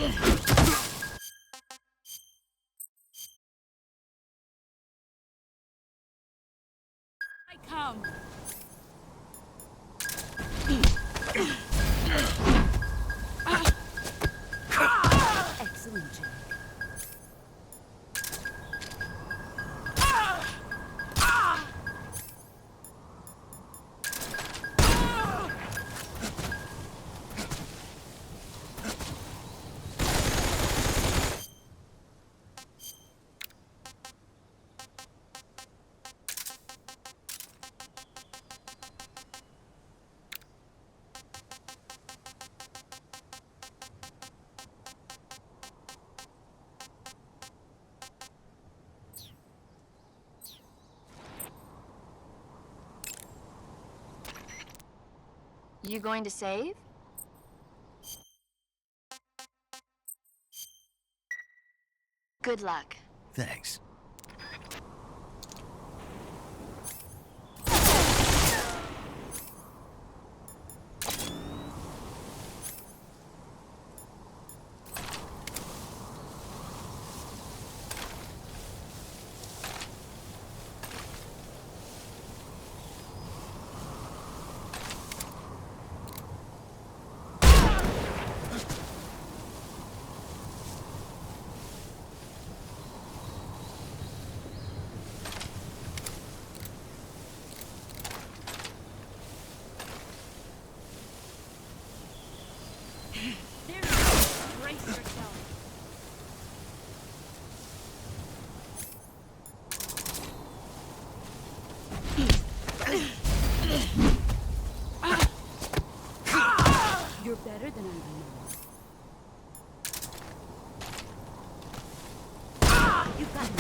I come. Excellent, Jack. You going to save? Good luck. Thanks. There you go. Brace yourself. You're better than I remember. You've got me.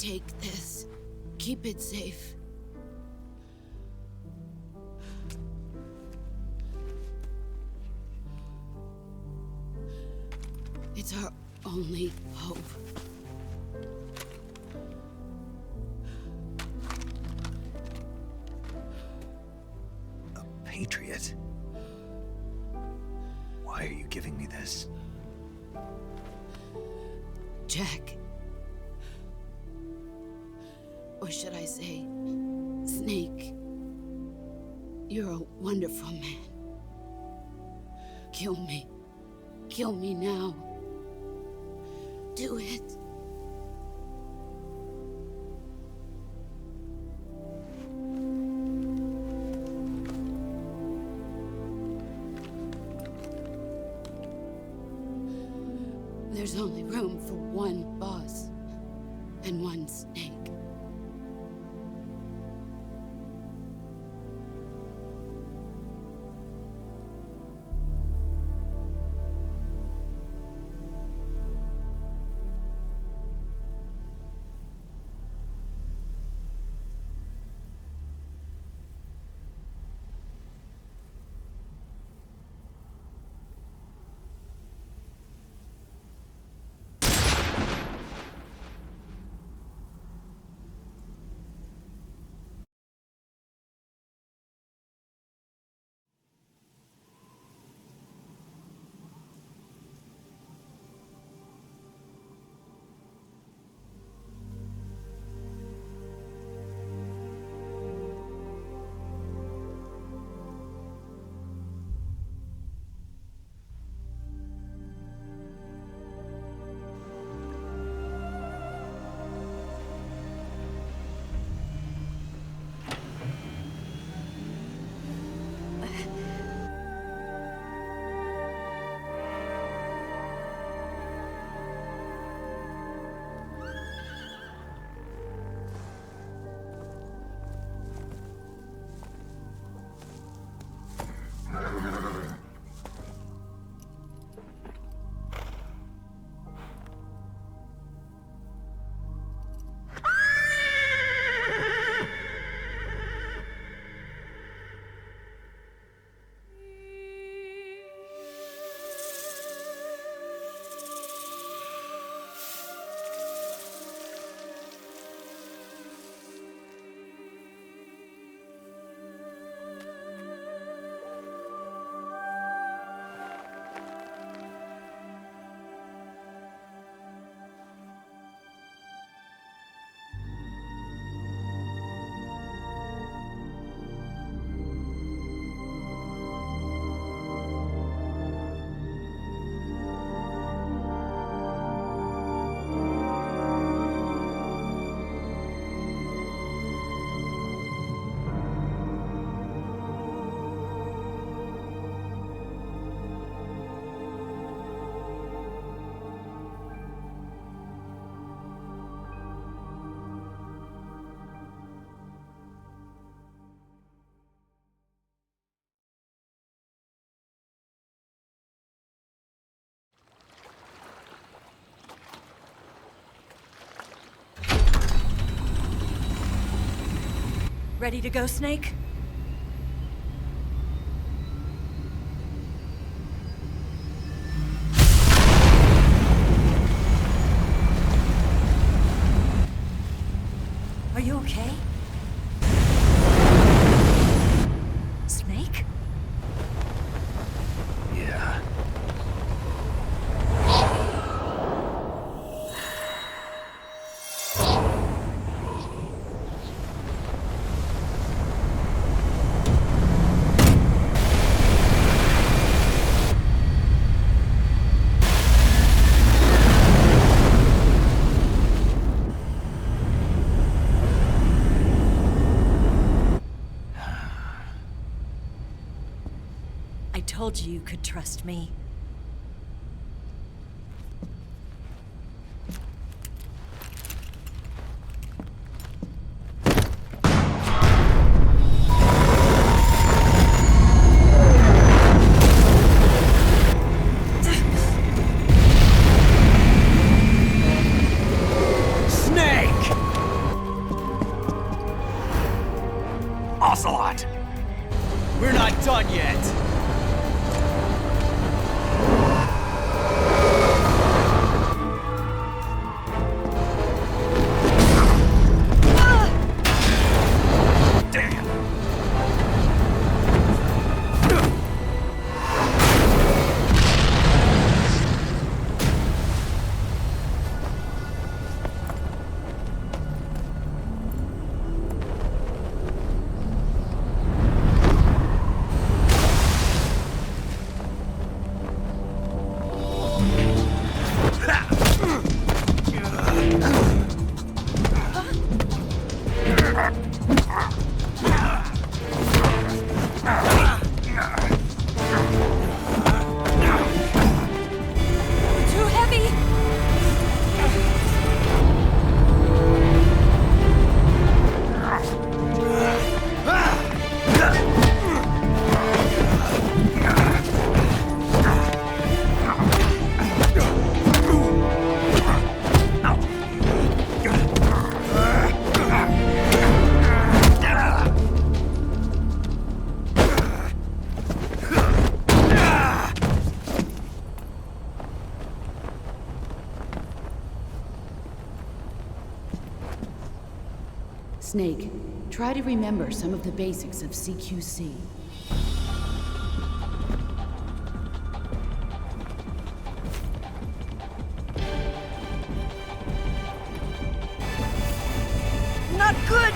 Take this. Keep it safe. It's our only hope. A patriot? Why are you giving me this? Jack. Or should I say, Snake. You're a wonderful man. Kill me. Kill me now. Do it. There's only room for one boss and one snake. Ready to go, Snake? Are you okay? Snake? Yeah. I told you you could trust me. Snake! Ocelot! We're not done yet! Damn! Too heavy! Snake, try to remember some of the basics of CQC. Not good!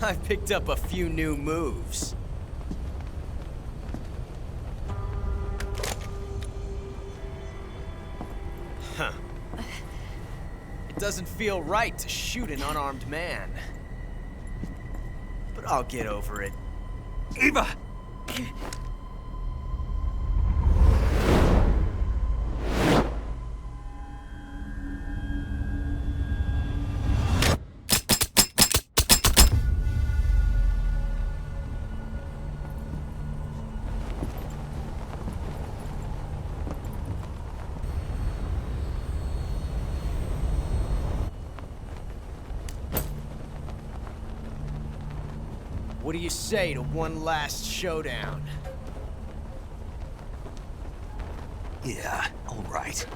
I've picked up a few new moves. Huh. It doesn't feel right to shoot an unarmed man. But I'll get over it. Eva! What do you say to one last showdown? Yeah, all right.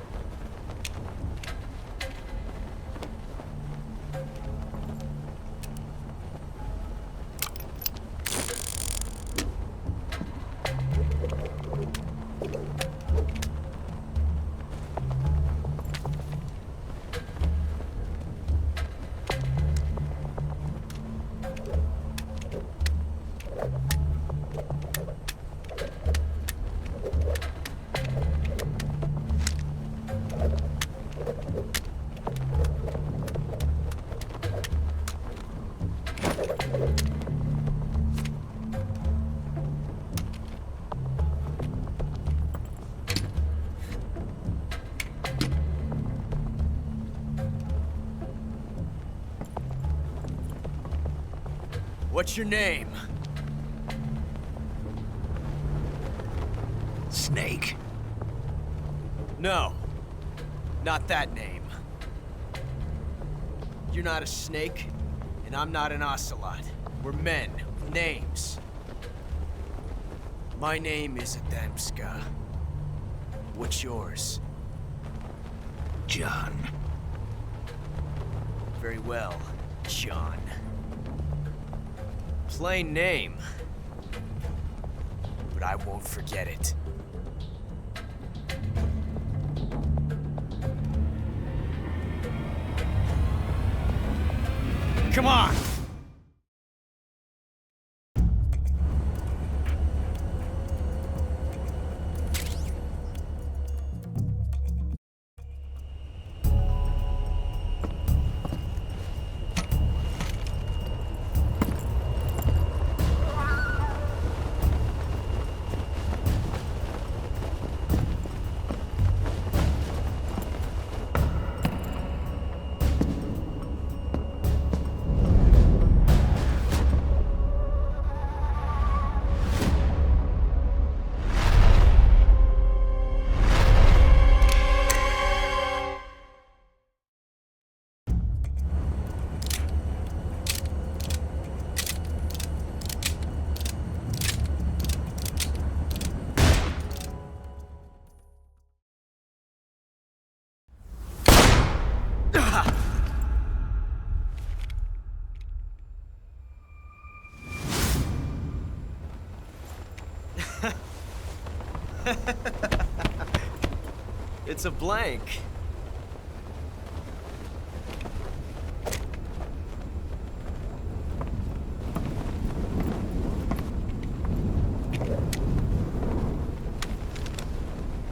What's your name? Snake. No. Not that name. You're not a snake, and I'm not an ocelot. We're men with names. My name is Adamska. What's yours? John. Very well, John. Plain name. But I won't forget it. Come on! It's a blank.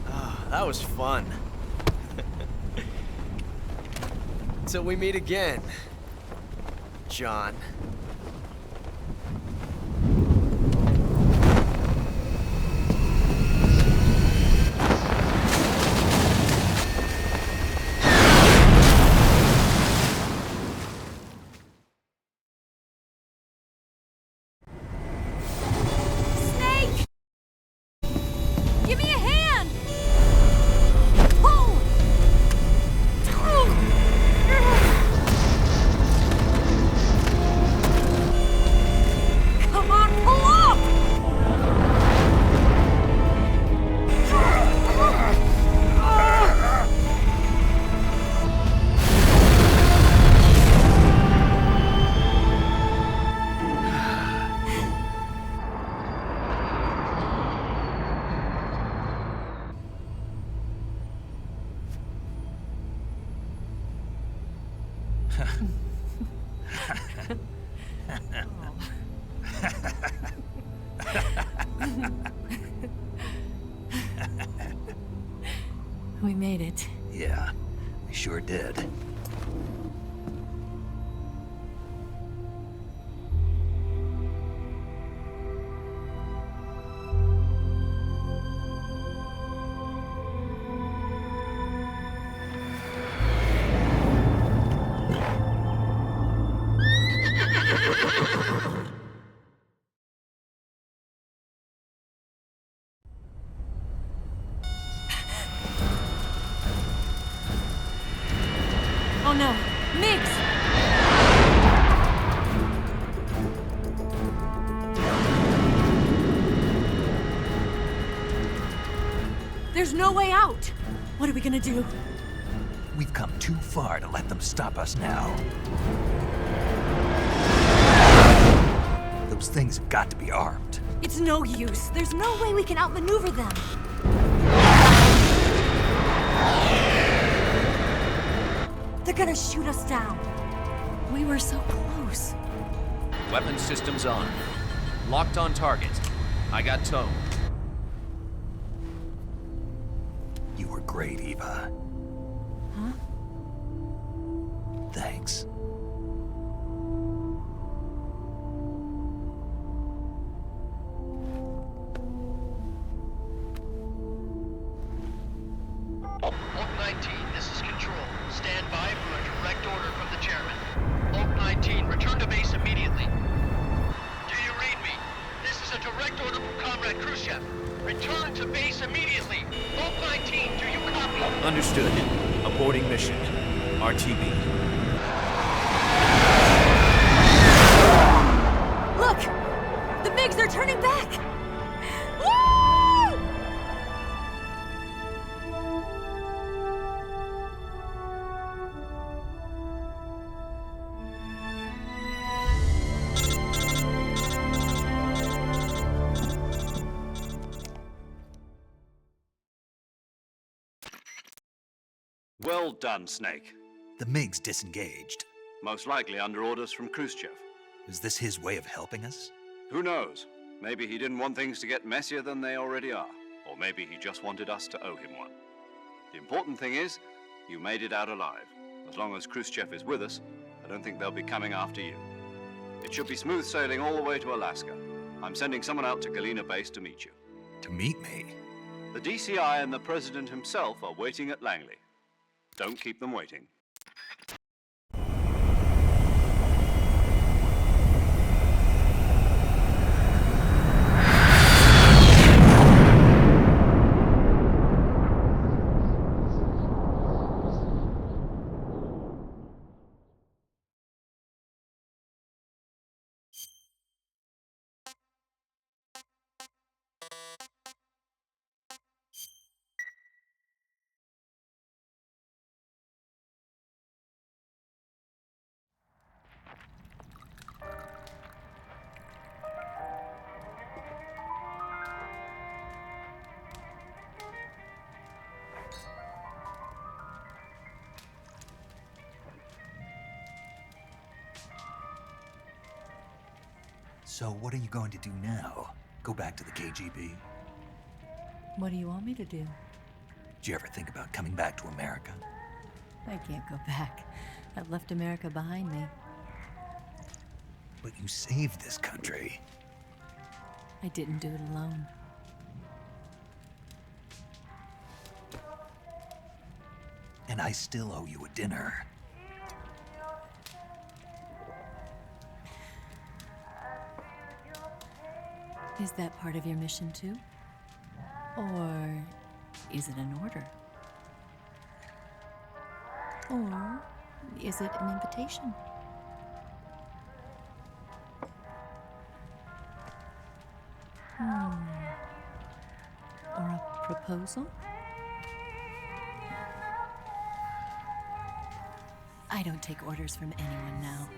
Ah, that was fun. Till we meet again, John. Snake! Give me a hand! Pull! Come on, pull up! We made it. Yeah, we sure did. Oh no, Miggs! There's no way out! What are we gonna do? We've come too far to let them stop us now. Those things have got to be armed. It's no use. There's no way we can outmaneuver them. They're gonna shoot us down. We were so close. Weapons systems on. Locked on target. I got towed. You were great, Eva. Huh? Thanks. Oak 19, this is Control. Stand by for a direct order from the chairman. Oak 19, return to base immediately. Do you read me? This is a direct order from Comrade Khrushchev. Return to base immediately. Oak 19, do you copy? Understood. Aborting mission. RTB. Look! The MiGs are turning back! Woo! Well done, Snake. The MiGs disengaged. Most likely under orders from Khrushchev. Is this his way of helping us? Who knows? Maybe he didn't want things to get messier than they already are. Or maybe he just wanted us to owe him one. The important thing is, you made it out alive. As long as Khrushchev is with us, I don't think they'll be coming after you. It should be smooth sailing all the way to Alaska. I'm sending someone out to Galena Base to meet you. To meet me? The DCI and the President himself are waiting at Langley. Don't keep them waiting. So what are you going to do now? Go back to the KGB? What do you want me to do? Did you ever think about coming back to America? I can't go back. I've left America behind me. But you saved this country. I didn't do it alone. And I still owe you a dinner. Is that part of your mission too? Or is it an order? Or is it an invitation? Or a proposal? I don't take orders from anyone now.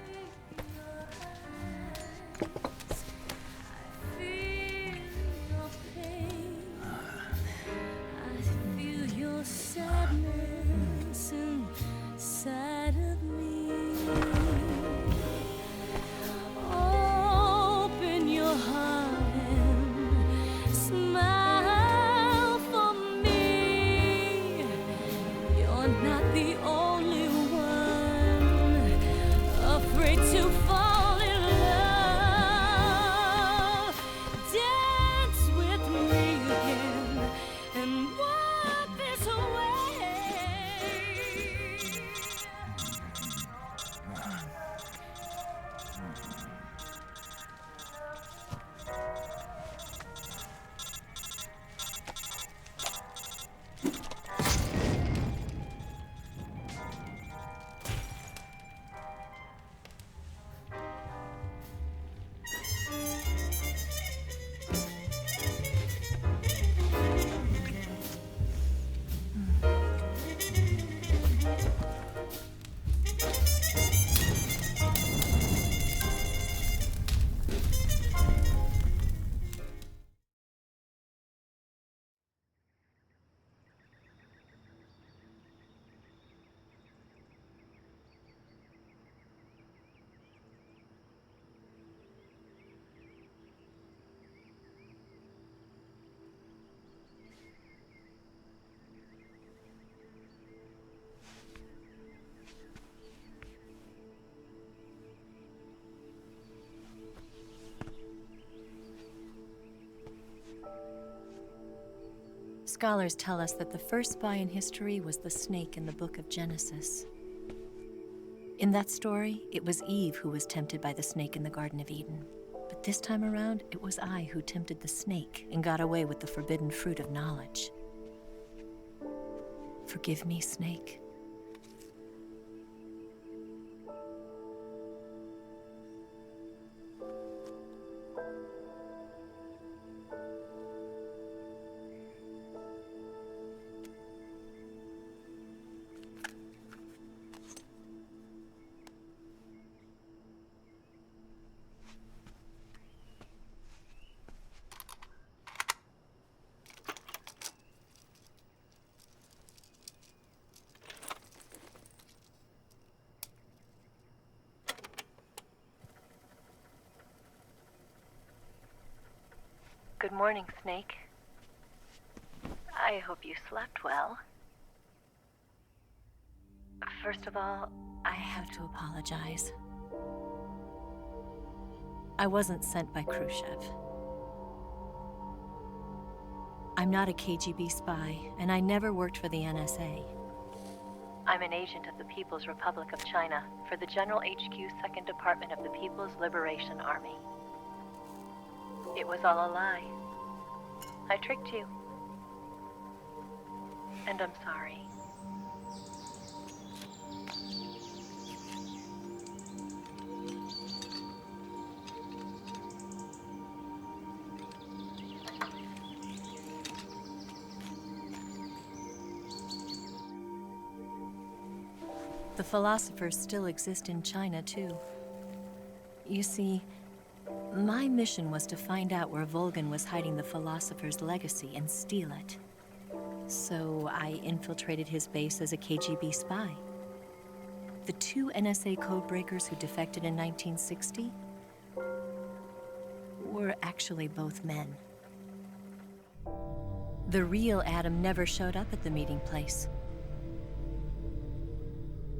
Scholars tell us that the first spy in history was the snake in the book of Genesis. In that story, it was Eve who was tempted by the snake in the Garden of Eden. But this time around, it was I who tempted the snake and got away with the forbidden fruit of knowledge. Forgive me, snake. Good morning, Snake. I hope you slept well. First of all, I have to apologize. I wasn't sent by Khrushchev. I'm not a KGB spy, and I never worked for the NSA. I'm an agent of the People's Republic of China for the General HQ 2nd Department of the People's Liberation Army. It was all a lie. I tricked you. And I'm sorry. The philosophers still exist in China, too. You see, my mission was to find out where Volgin was hiding the philosopher's legacy and steal it. So I infiltrated his base as a KGB spy. The 2 NSA codebreakers who defected in 1960 were actually both men. The real Adam never showed up at the meeting place,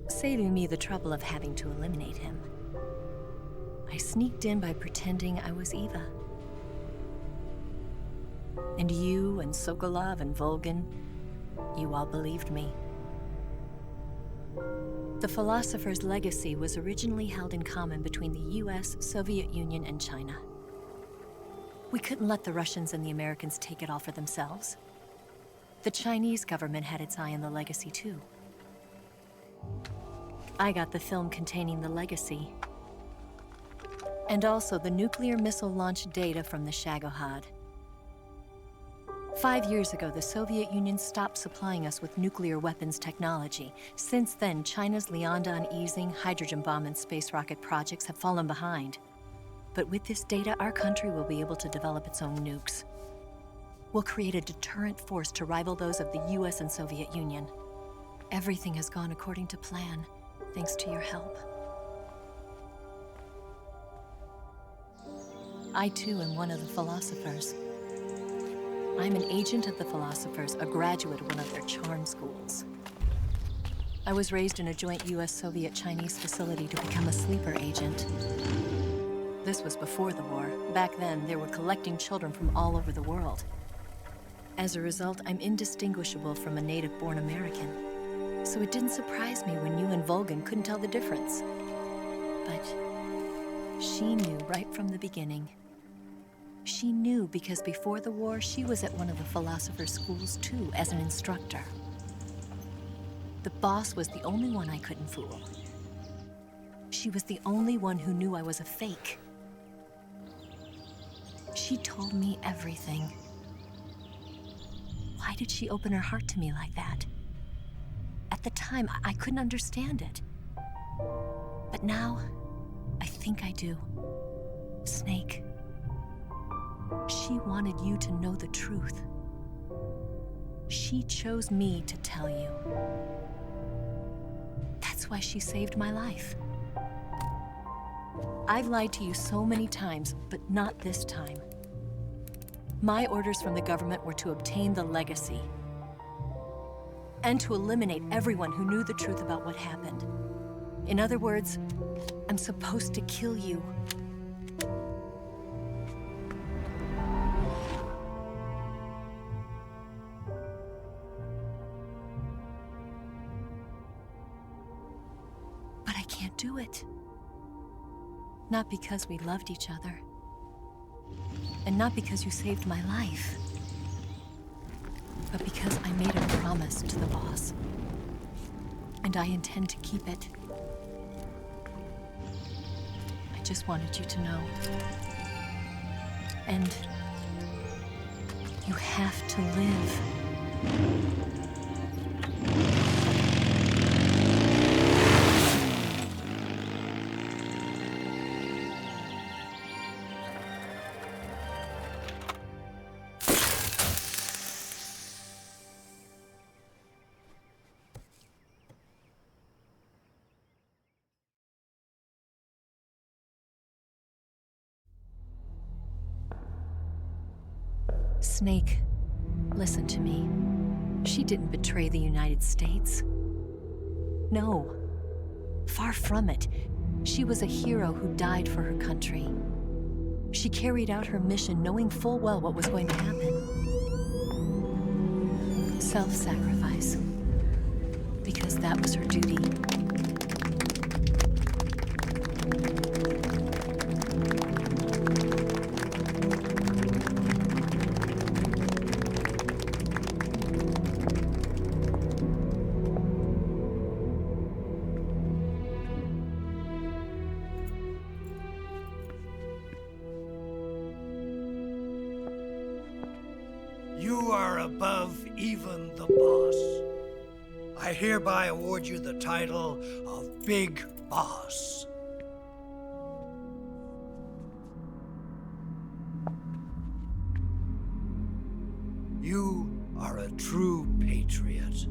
saving me the trouble of having to eliminate him. I sneaked in by pretending I was Eva. And you and Sokolov and Volgin, you all believed me. The philosopher's legacy was originally held in common between the US, Soviet Union, and China. We couldn't let the Russians and the Americans take it all for themselves. The Chinese government had its eye on the legacy, too. I got the film containing the legacy, and also the nuclear missile launch data from the Shagohod. 5 years ago, the Soviet Union stopped supplying us with nuclear weapons technology. Since then, China's Liaodong easing, hydrogen bomb, and space rocket projects have fallen behind. But with this data, our country will be able to develop its own nukes. We'll create a deterrent force to rival those of the US and Soviet Union. Everything has gone according to plan, thanks to your help. I too am one of the philosophers. I'm an agent of the philosophers, a graduate of one of their charm schools. I was raised in a joint US-Soviet-Chinese facility to become a sleeper agent. This was before the war. Back then, they were collecting children from all over the world. As a result, I'm indistinguishable from a native-born American. So it didn't surprise me when you and Volgin couldn't tell the difference. But she knew right from the beginning. She knew because before the war, she was at one of the philosopher's schools too, as an instructor. The boss was the only one I couldn't fool. She was the only one who knew I was a fake. She told me everything. Why did she open her heart to me like that? At the time, I couldn't understand it. But now, I think I do. Snake. She wanted you to know the truth. She chose me to tell you. That's why she saved my life. I've lied to you so many times, but not this time. My orders from the government were to obtain the legacy and to eliminate everyone who knew the truth about what happened. In other words, I'm supposed to kill you. But I can't do it. Not because we loved each other. And not because you saved my life. But because I made a promise to the boss. And I intend to keep it. I just wanted you to know. And you have to live. Snake, listen to me. She didn't betray the United States. No. Far from it. She was a hero who died for her country. She carried out her mission knowing full well what was going to happen. Self-sacrifice. Because that was her duty. You are above even the boss. I hereby award you the title of Big Boss. You are a true patriot.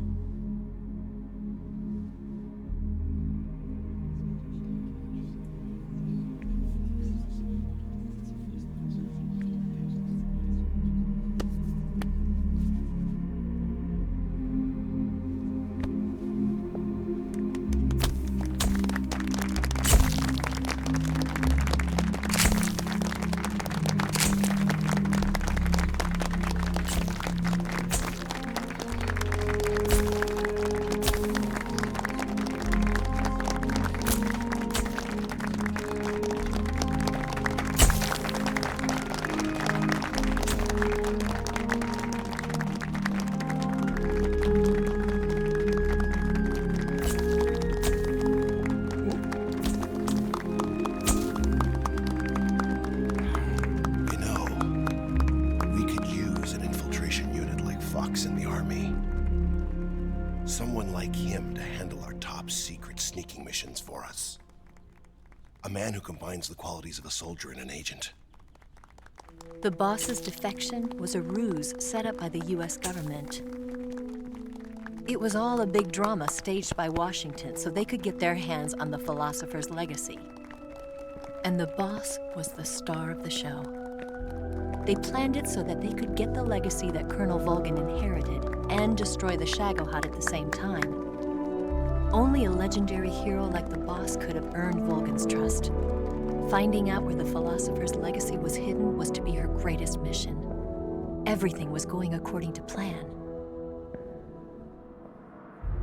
In the Army. Someone like him to handle our top secret sneaking missions for us. A man who combines the qualities of a soldier and an agent. The boss's defection was a ruse set up by the US government. It was all a big drama staged by Washington so they could get their hands on the philosopher's legacy. And the boss was the star of the show. They planned it so that they could get the legacy that Colonel Volgin inherited and destroy the Shagohod at the same time. Only a legendary hero like the boss could have earned Volgin's trust. Finding out where the philosopher's legacy was hidden was to be her greatest mission. Everything was going according to plan.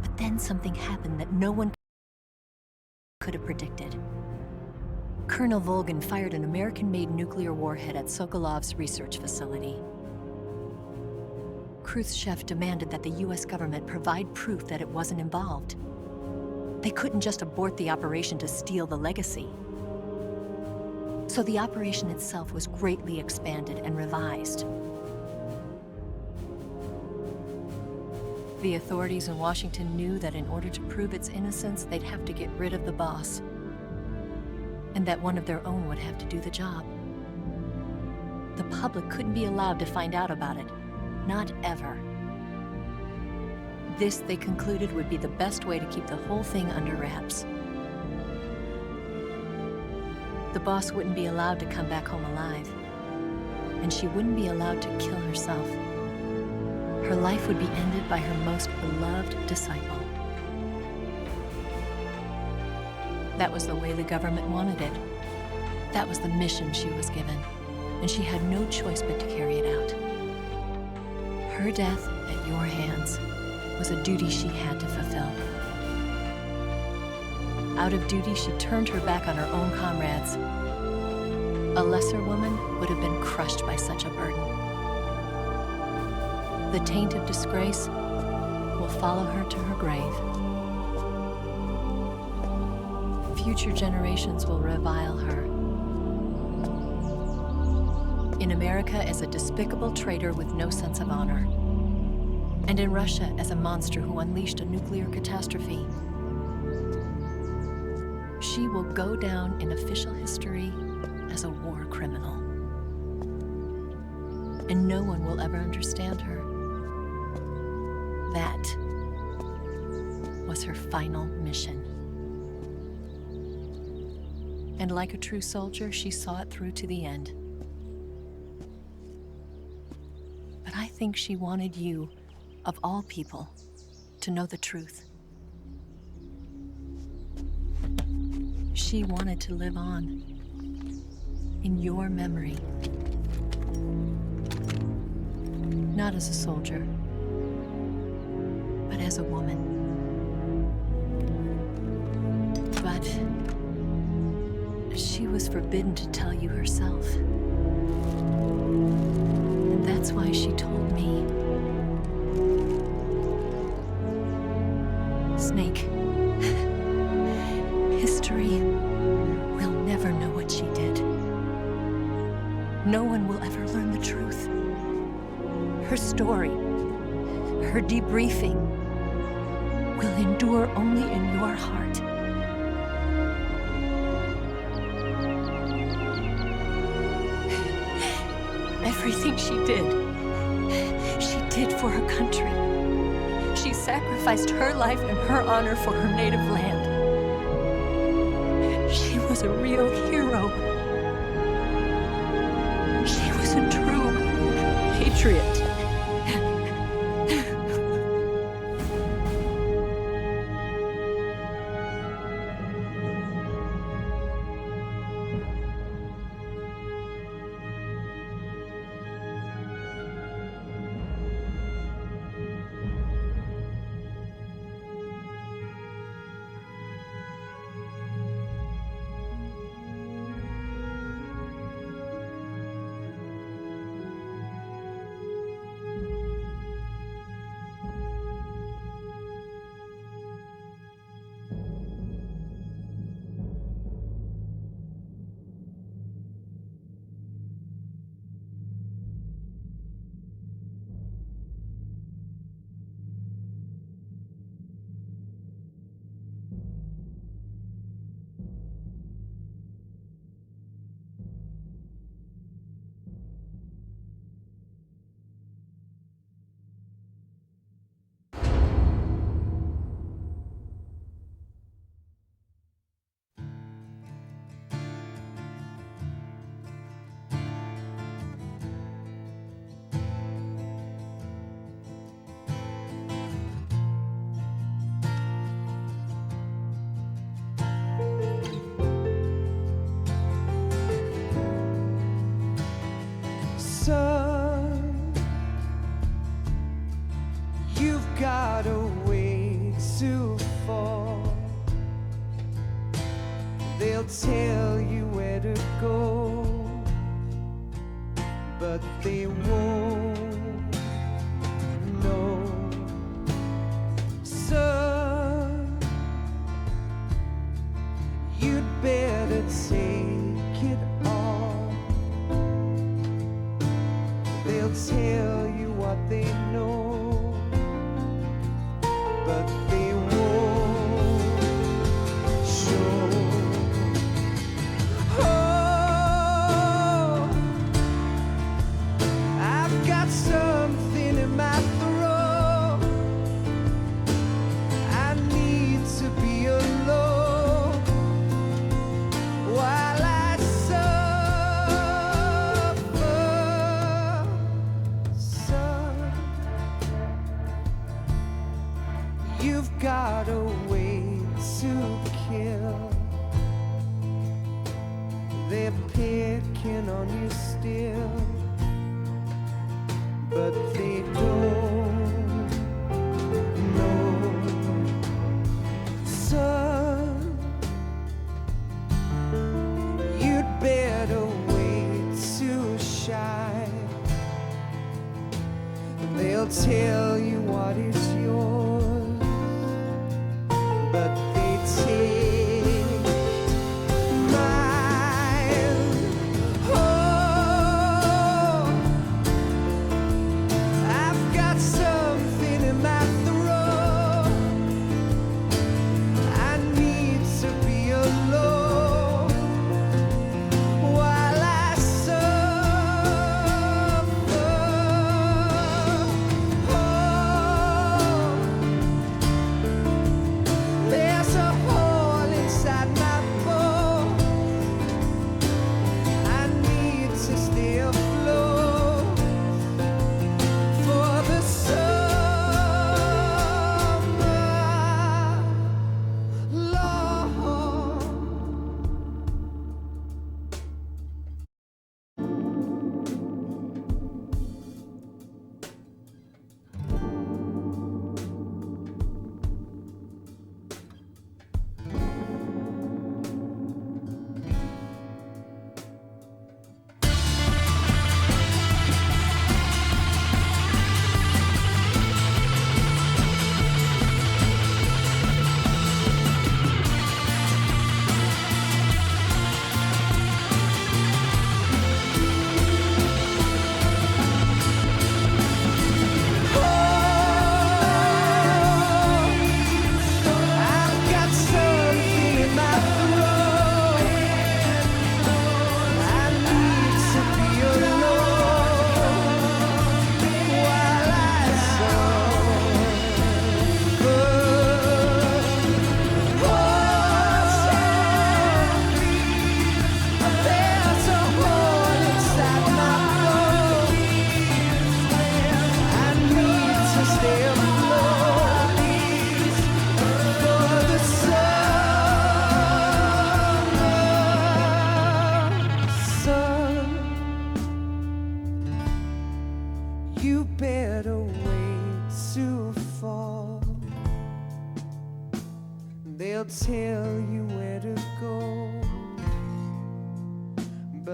But then something happened that no one could have predicted. Colonel Volgin fired an American-made nuclear warhead at Sokolov's research facility. Khrushchev demanded that the US government provide proof that it wasn't involved. They couldn't just abort the operation to steal the legacy. So the operation itself was greatly expanded and revised. The authorities in Washington knew that in order to prove its innocence, they'd have to get rid of the boss. And that one of their own would have to do the job. The public couldn't be allowed to find out about it. Not ever. This, they concluded, would be the best way to keep the whole thing under wraps. The boss wouldn't be allowed to come back home alive. And she wouldn't be allowed to kill herself. Her life would be ended by her most beloved disciple. That was the way the government wanted it. That was the mission she was given, and she had no choice but to carry it out. Her death at your hands was a duty she had to fulfill. Out of duty, she turned her back on her own comrades. A lesser woman would have been crushed by such a burden. The taint of disgrace will follow her to her grave. Future generations will revile her. In America as a despicable traitor with no sense of honor. And in Russia as a monster who unleashed a nuclear catastrophe. She will go down in official history as a war criminal. And no one will ever understand her. That was her final mission. And like a true soldier, she saw it through to the end. think she wanted you, of all people, to know the truth. She wanted to live on, in your memory. Not as a soldier, but as a woman. But she was forbidden to tell you herself. And that's why she told me. Snake, history will never know what she did. No one will ever learn the truth. Her story, her debriefing, will endure only in your heart. Everything she did for her country. She sacrificed her life and her honor for her native land. She was a real hero. She was a true patriot. Son, you've got a way to fall. They'll tell you where to go, but they won't know. Son, you'd better take it all. They'll tell you what they know, but they won't show. Oh, I've got something in my throat. I need to be alone while I suffer. Son, you've got a way to kill. They're picking on you still, but they don't know. Son, you'd better wait to shine. They'll tell you what is yours, but they take mine. Oh, I've got something in my throat. I need to be alone while I suffer. Oh,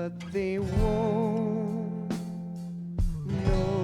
but they won't know.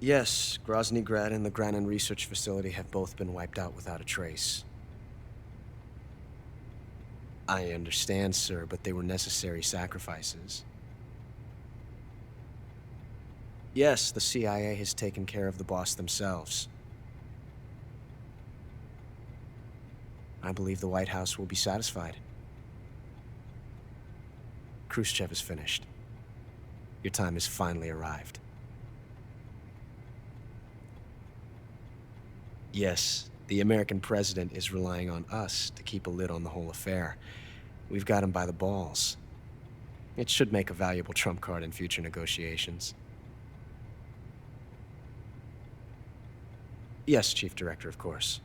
Yes, Grozny Grad and the Granin Research Facility have both been wiped out without a trace. I understand, sir, but they were necessary sacrifices. Yes, the CIA has taken care of the boss themselves. I believe the White House will be satisfied. Khrushchev is finished. Your time has finally arrived. Yes, the American president is relying on us to keep a lid on the whole affair. We've got him by the balls. It should make a valuable trump card in future negotiations. Yes, Chief Director, of course.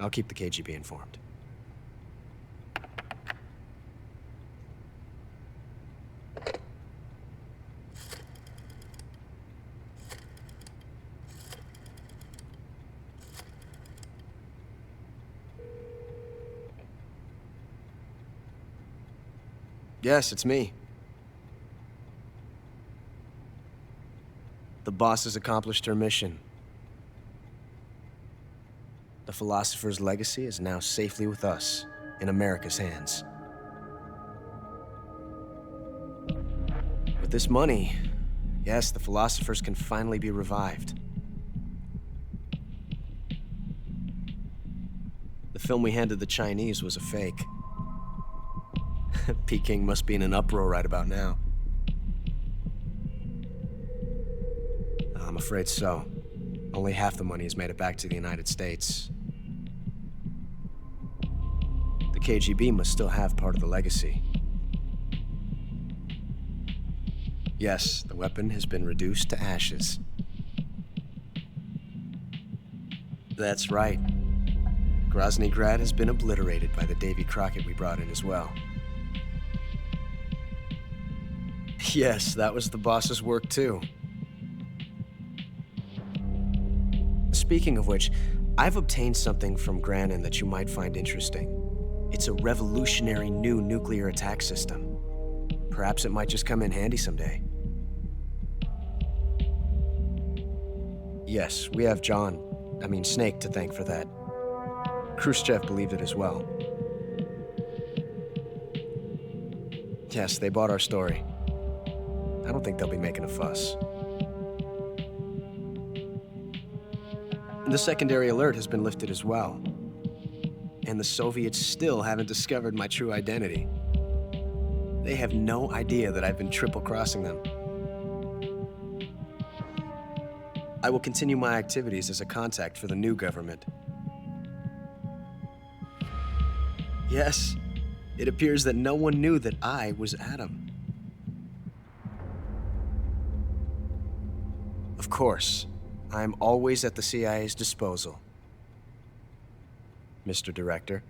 I'll keep the KGB informed. Yes, it's me. The boss has accomplished her mission. The philosopher's legacy is now safely with us, in America's hands. With this money, yes, the philosophers can finally be revived. The film we handed the Chinese was a fake. Peking must be in an uproar right about now. I'm afraid so. Only half the money has made it back to the United States. The KGB must still have part of the legacy. Yes, the weapon has been reduced to ashes. That's right. Grozny Grad has been obliterated by the Davy Crockett we brought in as well. Yes, that was the boss's work too. Speaking of which, I've obtained something from Granin that you might find interesting. It's a revolutionary new nuclear attack system. Perhaps it might just come in handy someday. Yes, we have Snake to thank for that. Khrushchev believed it as well. Yes, they bought our story. I don't think they'll be making a fuss. The secondary alert has been lifted as well. And the Soviets still haven't discovered my true identity. They have no idea that I've been triple-crossing them. I will continue my activities as a contact for the new government. Yes, it appears that no one knew that I was Adam. Of course, I'm always at the CIA's disposal, Mr. Director.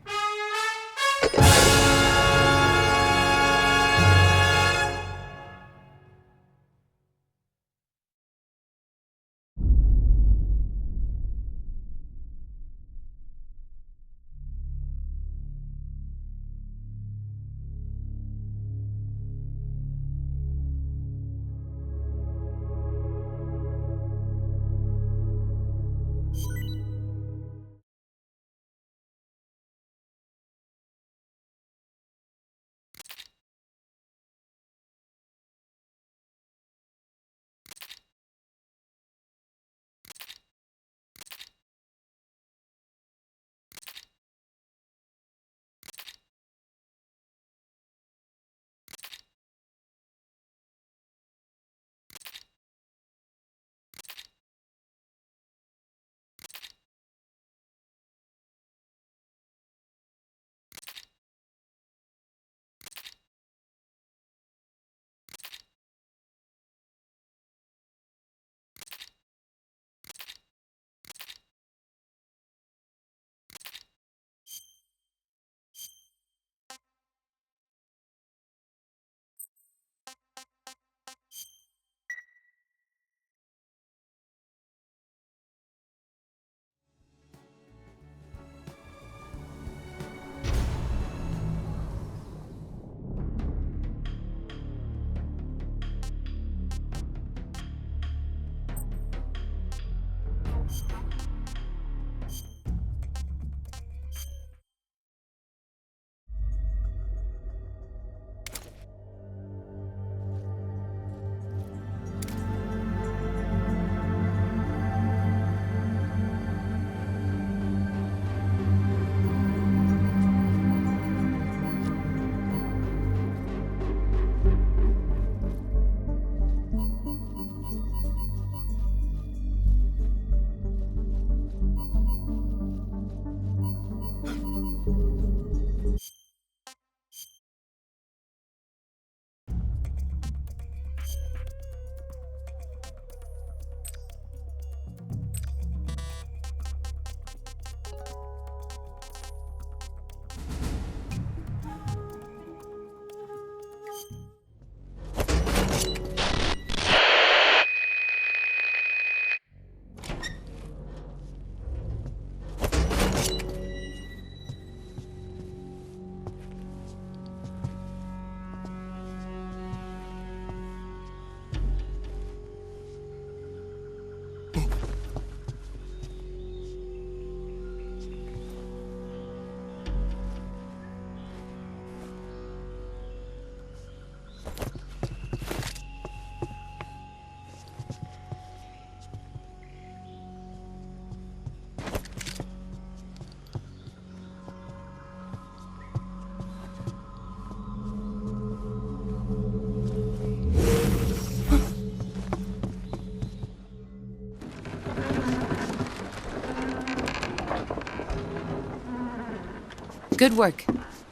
Good work,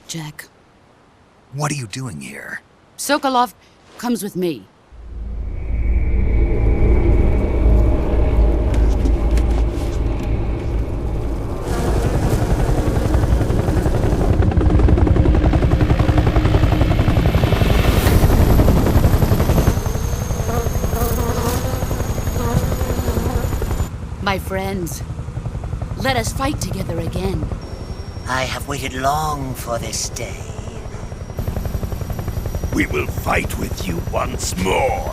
Jack. What are you doing here? Sokolov comes with me. My friends, let us fight together again. I have waited long for this day. We will fight with you once more.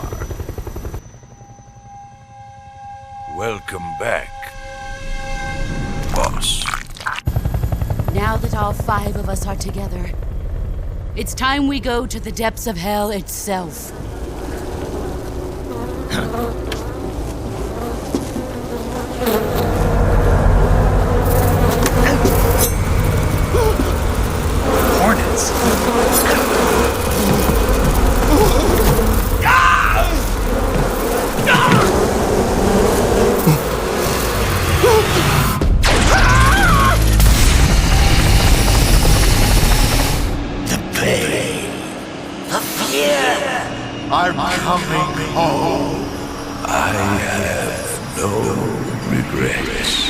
Welcome back, boss. Now that all 5 of us are together, it's time we go to the depths of hell itself. Hornets. I'm coming home. I have no regrets.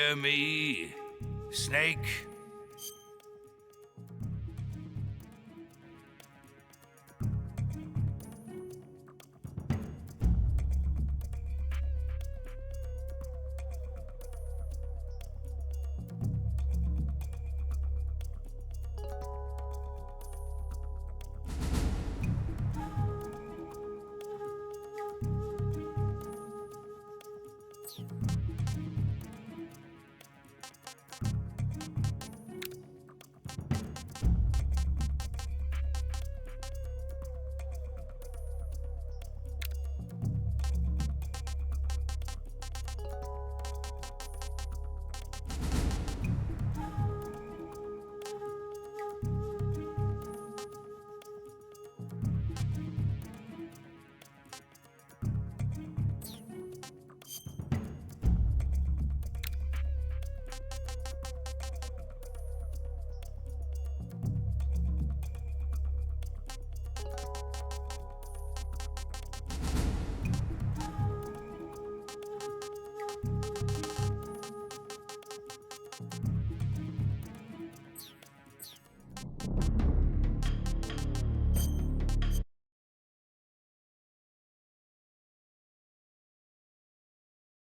hear me? Snake,